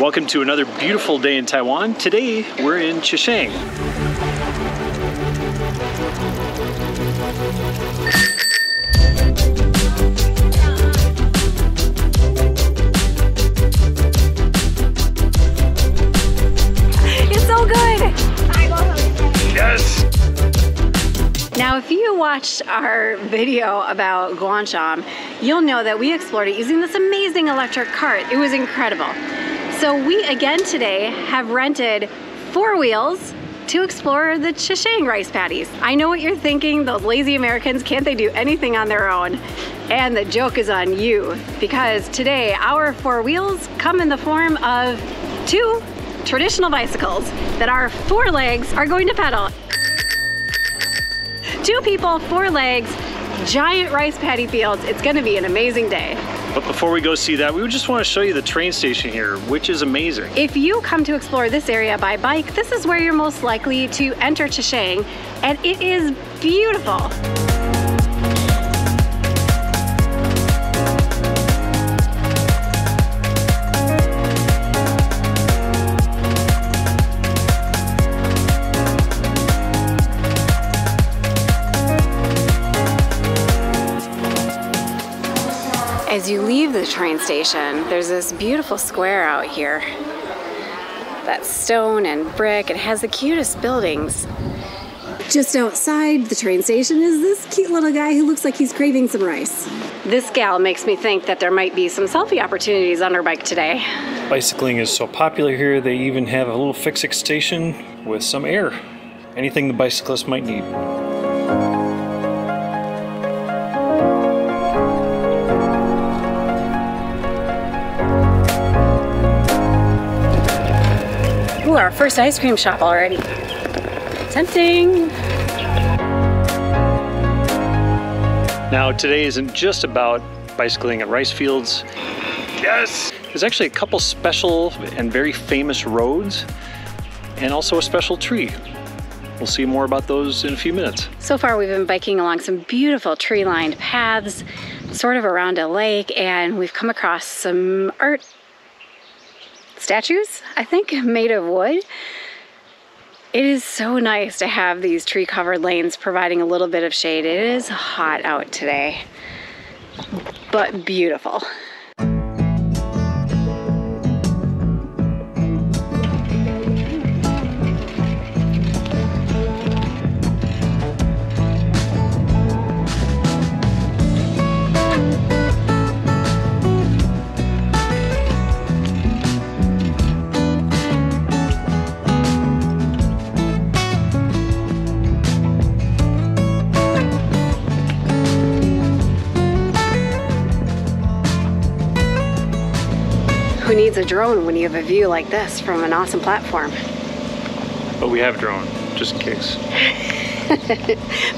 Welcome to another beautiful day in Taiwan. Today, we're in Chishang. It's so good! Yes! Now, if you watched our video about Guanshan, you'll know that we explored it using this amazing electric cart. It was incredible. So we, again today, have rented 4 wheels to explore the Chishang rice paddies. I know what you're thinking, those lazy Americans, can't they do anything on their own? And the joke is on you, because today our 4 wheels come in the form of 2 traditional bicycles that our 4 legs are going to pedal. 2 people, 4 legs, giant rice paddy fields. It's gonna be an amazing day. But before we go see that, we just want to show you the train station here, which is amazing. If you come to explore this area by bike, this is where you're most likely to enter Chishang, and it is beautiful. As you leave the train station, there's this beautiful square out here. That's stone and brick. It has the cutest buildings. Just outside the train station is this cute little guy who looks like he's craving some rice. This gal makes me think that there might be some selfie opportunities on her bike today. Bicycling is so popular here, they even have a little fix-it station with some air. Anything the bicyclist might need. Ooh, our first ice cream shop already. Tempting. Now, today isn't just about bicycling at rice fields. Yes! There's actually a couple special and very famous roads, and also a special tree. We'll see more about those in a few minutes. So far, we've been biking along some beautiful tree-lined paths, sort of around a lake, and we've come across some art statues, I think, made of wood. It is so nice to have these tree-covered lanes providing a little bit of shade. It is hot out today, but beautiful. Who needs a drone when you have a view like this from an awesome platform? But we have a drone, just in case.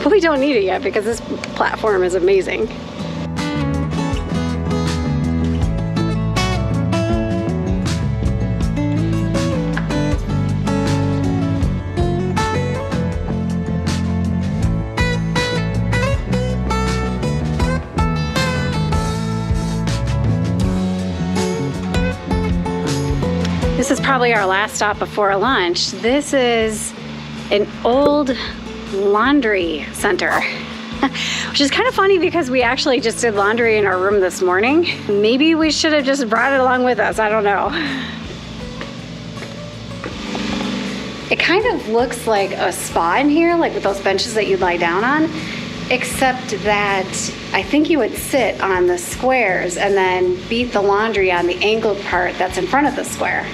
But we don't need it yet because this platform is amazing. This is probably our last stop before lunch. This is an old laundry center, which is kind of funny because we actually just did laundry in our room this morning. Maybe we should have just brought it along with us, I don't know. It kind of looks like a spa in here, like with those benches that you lie down on, except that I think you would sit on the squares and then beat the laundry on the angled part that's in front of the square.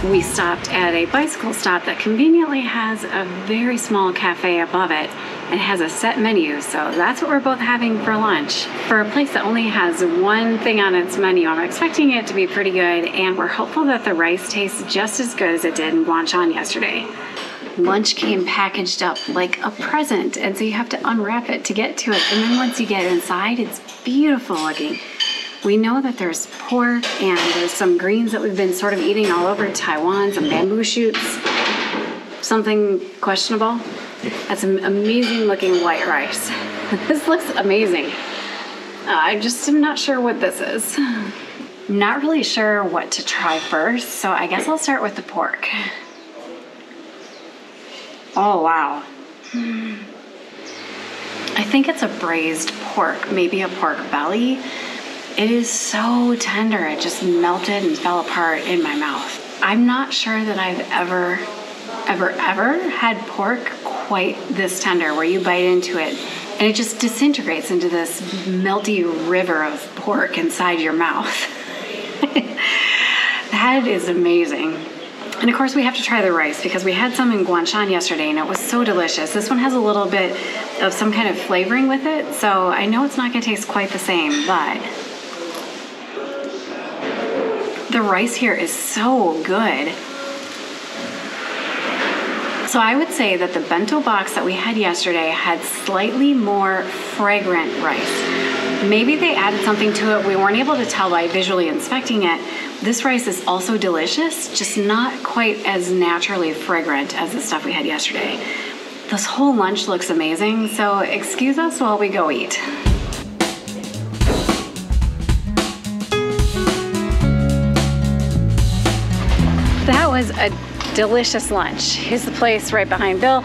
We stopped at a bicycle stop that conveniently has a very small cafe above it and has a set menu, so that's what we're both having for lunch. For a place that only has one thing on its menu, I'm expecting it to be pretty good, and we're hopeful that the rice tastes just as good as it did in Guanshan yesterday. Lunch came packaged up like a present, and so you have to unwrap it to get to it, and then once you get inside, it's beautiful looking. We know that there's pork and there's some greens that we've been sort of eating all over Taiwan, some bamboo shoots, something questionable. That's some amazing looking white rice. This looks amazing. I just am not sure what this is. I'm not really sure what to try first, so I guess I'll start with the pork. Oh, wow. I think it's a braised pork, maybe a pork belly. It is so tender, it just melted and fell apart in my mouth. I'm not sure that I've ever had pork quite this tender, where you bite into it and it just disintegrates into this melty river of pork inside your mouth. That is amazing. And of course we have to try the rice because we had some in Guanshan yesterday and it was so delicious. This one has a little bit of some kind of flavoring with it, so I know it's not going to taste quite the same, but the rice here is so good. So I would say that the bento box that we had yesterday had slightly more fragrant rice. Maybe they added something to it. We weren't able to tell by visually inspecting it. This rice is also delicious, just not quite as naturally fragrant as the stuff we had yesterday. This whole lunch looks amazing, so excuse us while we go eat. That was a delicious lunch. Here's the place right behind Bill.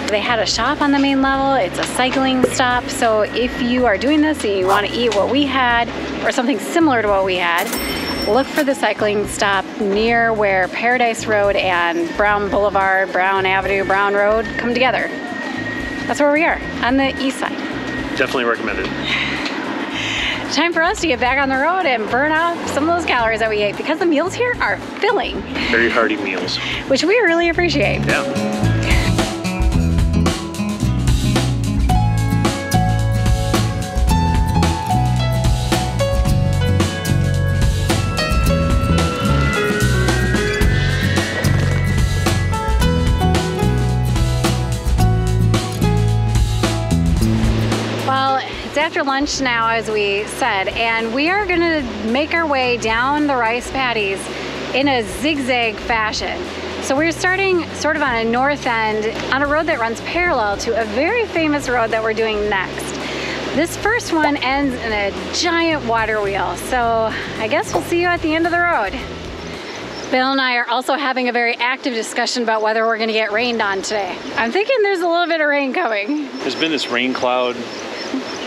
They had a shop on the main level. It's a cycling stop, so if you are doing this and you want to eat what we had or something similar to what we had, look for the cycling stop near where Paradise Road and Brown Boulevard, Brown Avenue, Brown Road come together. That's where we are, on the east side. Definitely recommend it. Time for us to get back on the road and burn off some of those calories that we ate, because the meals here are filling. Very hearty meals. Which we really appreciate. Yeah. It's after lunch now, as we said, and we are gonna make our way down the rice paddies in a zigzag fashion. So we're starting sort of on a north end on a road that runs parallel to a very famous road that we're doing next. This first one ends in a giant water wheel, so I guess we'll see you at the end of the road. Bill and I are also having a very active discussion about whether we're gonna get rained on today. I'm thinking there's a little bit of rain coming. There's been this rain cloud.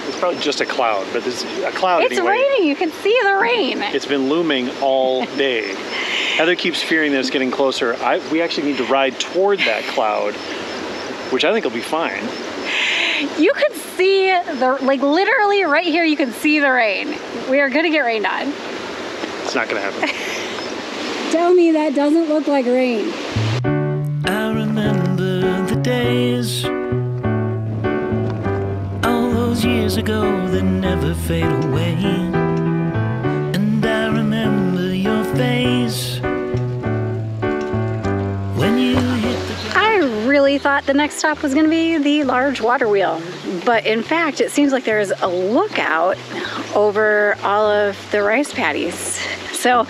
It's probably just a cloud, but it's a cloud anyway. It's raining, you can see the rain. It's been looming all day. Heather keeps fearing that it's getting closer. We actually need to ride toward that cloud, which I think will be fine. You can see like literally right here, you can see the rain. We are gonna get rained on. It's not gonna happen. Tell me that doesn't look like rain. I remember the days, all those years ago that never fade away. And I remember your face when you hit the ground. I really thought the next stop was gonna be the large water wheel. But in fact, it seems like there's a lookout over all of the rice paddies. So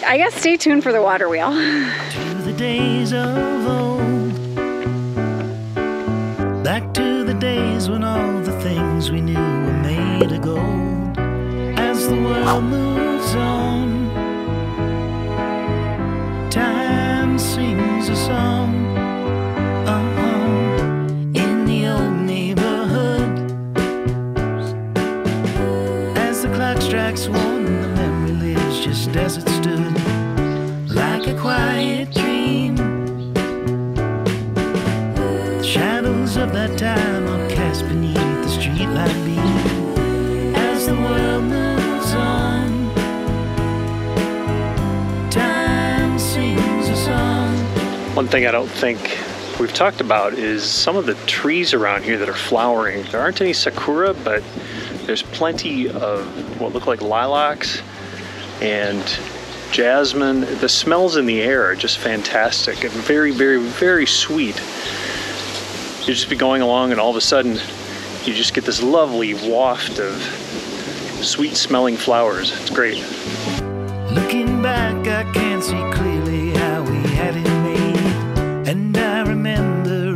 I guess stay tuned for the water wheel. To the days of old, back to the days when all the things we knew were made of gold. As the world moves on, time sings a song. In the old neighborhood, as the clock strikes one, the memory lives just as it stood. Like a quiet dream, the shadows of that time are cast beneath the streetlight beam. As the world moves on, time sings a song. One thing I don't think we've talked about is some of the trees around here that are flowering. There aren't any sakura, but there's plenty of what look like lilacs and jasmine. The smells in the air are just fantastic and very, very, very sweet. You just be going along and all of a sudden you just get this lovely waft of sweet smelling flowers. It's great. Looking back, I can see clearly how we had it made. And I remember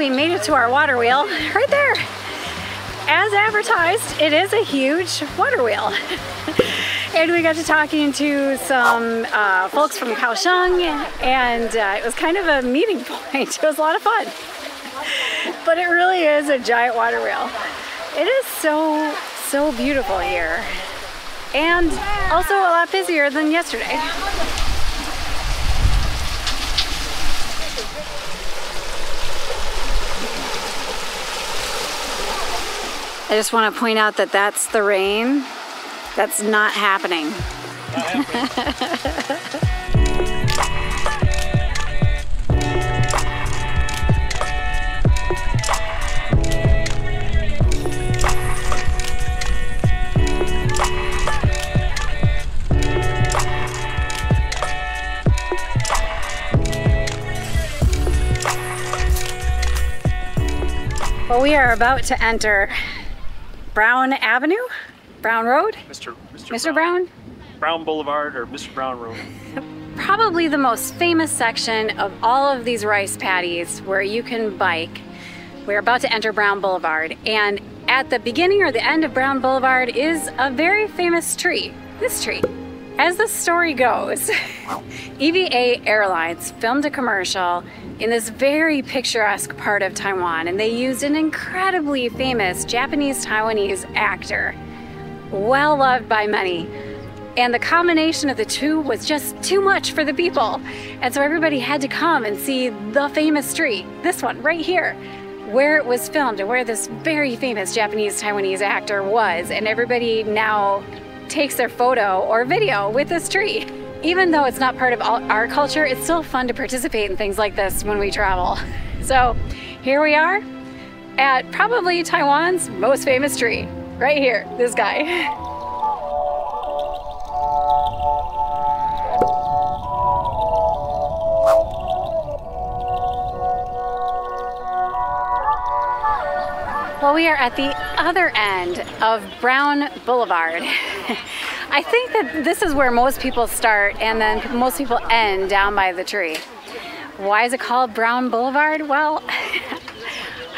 we made it to our water wheel. Right there. As advertised, it is a huge water wheel. And we got to talking to some folks from Chishang, and it was kind of a meeting point. It was a lot of fun. But it really is a giant water wheel. It is so, so beautiful here. And also a lot busier than yesterday. I just want to point out that that's the rain. That's not happening. Well, we are about to enter Brown Avenue? Brown Road? Mr. Brown? Brown Boulevard or Mr. Brown Road. Probably the most famous section of all of these rice paddies where you can bike. We're about to enter Brown Boulevard, and at the beginning or the end of Brown Boulevard is a very famous tree, this tree. As the story goes, EVA Airlines filmed a commercial in this very picturesque part of Taiwan, and they used an incredibly famous Japanese-Taiwanese actor, well loved by many. And the combination of the two was just too much for the people. And so everybody had to come and see the famous tree, this one right here, where it was filmed and where this very famous Japanese-Taiwanese actor was. And everybody now takes their photo or video with this tree. Even though it's not part of our culture, it's still fun to participate in things like this when we travel. So here we are at probably Taiwan's most famous tree. Right here, this guy. Well, we are at the other end of Brown Boulevard. I think that this is where most people start and then most people end down by the tree. Why is it called Brown Boulevard? Well,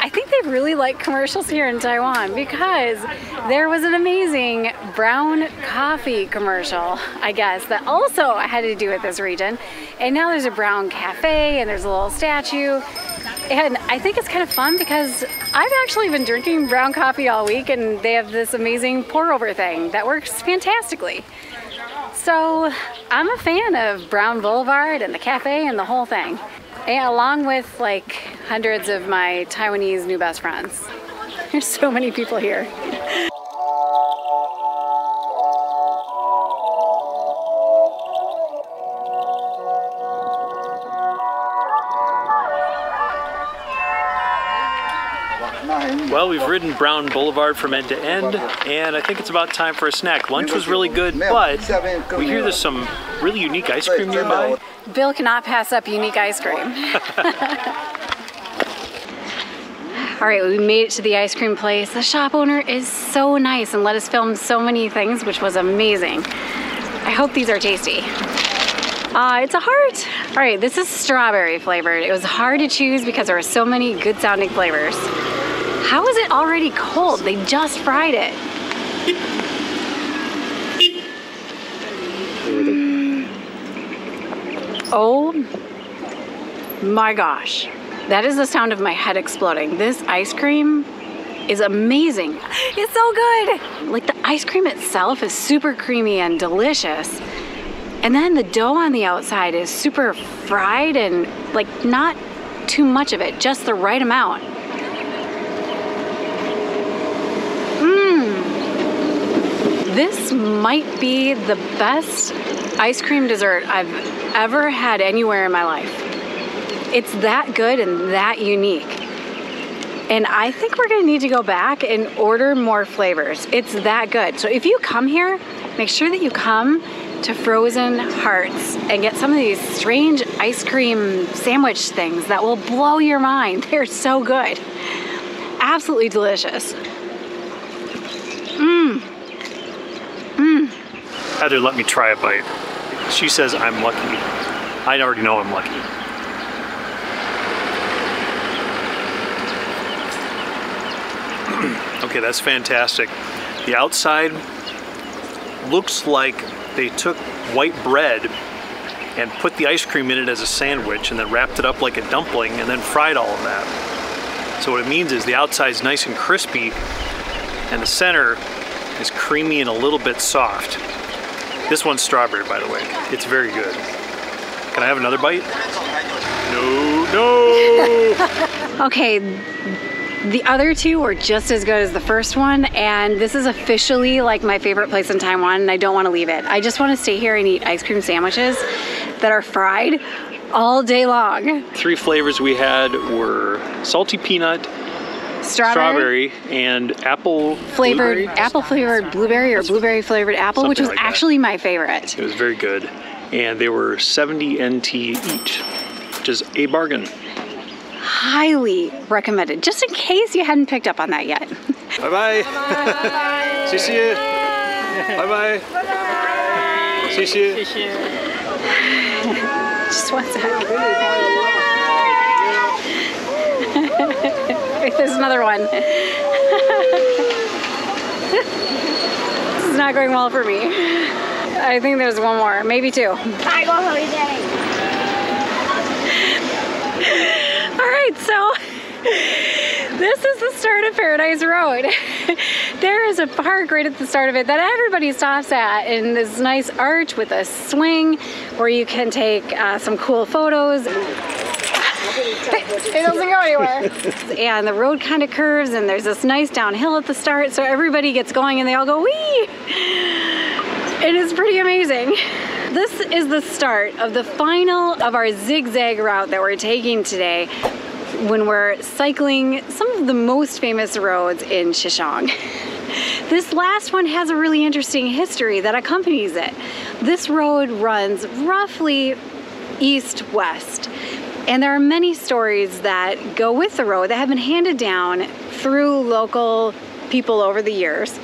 I think they really like commercials here in Taiwan because there was an amazing brown coffee commercial, I guess, that also had to do with this region. And now there's a brown cafe and there's a little statue. And I think it's kind of fun because I've actually been drinking brown coffee all week, and they have this amazing pour-over thing that works fantastically. So I'm a fan of Brown Boulevard and the cafe and the whole thing, and along with like hundreds of my Taiwanese new best friends. There's so many people here. Well, we've ridden Brown Boulevard from end to end, and I think it's about time for a snack. Lunch was really good, but we hear there's some really unique ice cream nearby. Bill cannot pass up unique ice cream. All right, we made it to the ice cream place. The shop owner is so nice and let us film so many things, which was amazing. I hope these are tasty. It's a heart. All right, this is strawberry flavored. It was hard to choose because there were so many good sounding flavors. How is it already cold? They just fried it. Oh my gosh. That is the sound of my head exploding. This ice cream is amazing. It's so good. Like, the ice cream itself is super creamy and delicious. And then the dough on the outside is super fried and like not too much of it, just the right amount. This might be the best ice cream dessert I've ever had anywhere in my life. It's that good and that unique. And I think we're gonna need to go back and order more flavors. It's that good. So if you come here, make sure that you come to Frozen Hearts and get some of these strange ice cream sandwich things that will blow your mind. They're so good. Absolutely delicious. Heather let me try a bite. She says I'm lucky. I already know I'm lucky. Okay, that's fantastic. The outside looks like they took white bread and put the ice cream in it as a sandwich and then wrapped it up like a dumpling and then fried all of that. So what it means is the outside's nice and crispy and the center is creamy and a little bit soft. This one's strawberry, by the way. It's very good. Can I have another bite? No. Okay, the other two were just as good as the first one, and this is officially like my favorite place in Taiwan, and I don't want to leave it. I just want to stay here and eat ice cream sandwiches that are fried all day long. 3 flavors we had were salty peanut, strawberry, and apple flavored blueberry or blueberry flavored apple, something which was like actually my favorite. It was very good. And they were 70 NT each, which is a bargain. Highly recommended, just in case you hadn't picked up on that yet. Bye-bye. See you. Bye-bye. See you. Just one sec. Wait, there's another one. This is not going well for me. I think there's one more, maybe 2. All right, so this is the start of Paradise Road. There is a park right at the start of it that everybody stops at, in this nice arch with a swing where you can take some cool photos. It doesn't go anywhere. And the road kind of curves and there's this nice downhill at the start, so everybody gets going and they all go wee. It is pretty amazing. This is the start of the final of our zigzag route that we're taking today when we're cycling some of the most famous roads in Chishang. This last one has a really interesting history that accompanies it. This road runs roughly east-west. And there are many stories that go with the road that have been handed down through local people over the years.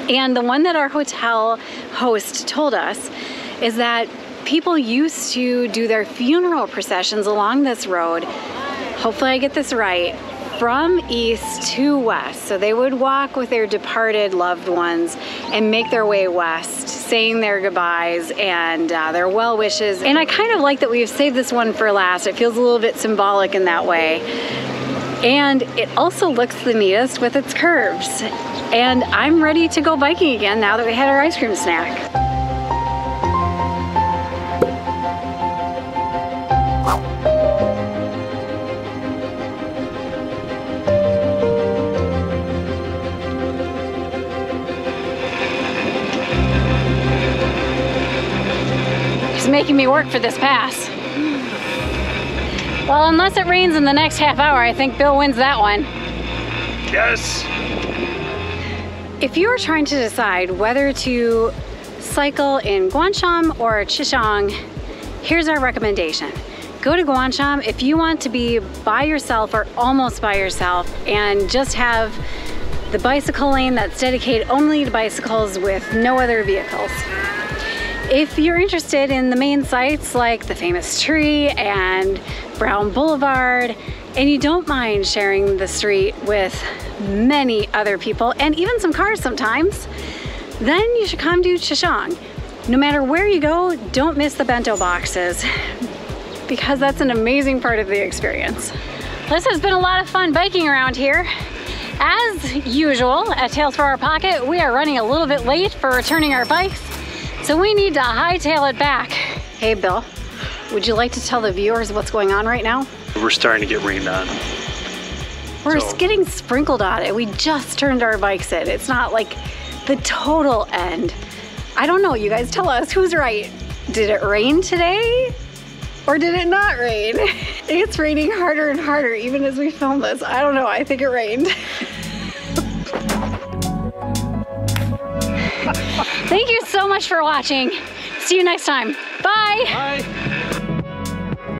And the one that our hotel host told us is that people used to do their funeral processions along this road, hopefully I get this right, from east to west. So they would walk with their departed loved ones and make their way west, saying their goodbyes and their well wishes. And I kind of like that we've saved this one for last. It feels a little bit symbolic in that way. And it also looks the neatest with its curves. And I'm ready to go biking again now that we had our ice cream snack. He's making me work for this pass. Well, unless it rains in the next half hour, I think Bill wins that one. Yes! If you are trying to decide whether to cycle in Guanshan or Chishang, here's our recommendation. Go to Guanshan if you want to be by yourself or almost by yourself and just have the bicycle lane that's dedicated only to bicycles with no other vehicles. If you're interested in the main sites like the famous tree and Brown Boulevard, and you don't mind sharing the street with many other people and even some cars sometimes, then you should come to Chishang. No matter where you go, don't miss the bento boxes because that's an amazing part of the experience. This has been a lot of fun biking around here. As usual, at Tales for Our Pocket, we are running a little bit late for returning our bikes, so we need to hightail it back. Hey Bill, would you like to tell the viewers what's going on right now? We're starting to get rained on. We're getting sprinkled on it. We just turned our bikes in. It's not like the total end. I don't know, you guys tell us who's right. Did it rain today? Or did it not rain? It's raining harder and harder even as we film this. I don't know, I think it rained. Thank you so much for watching. See you next time. Bye. Bye.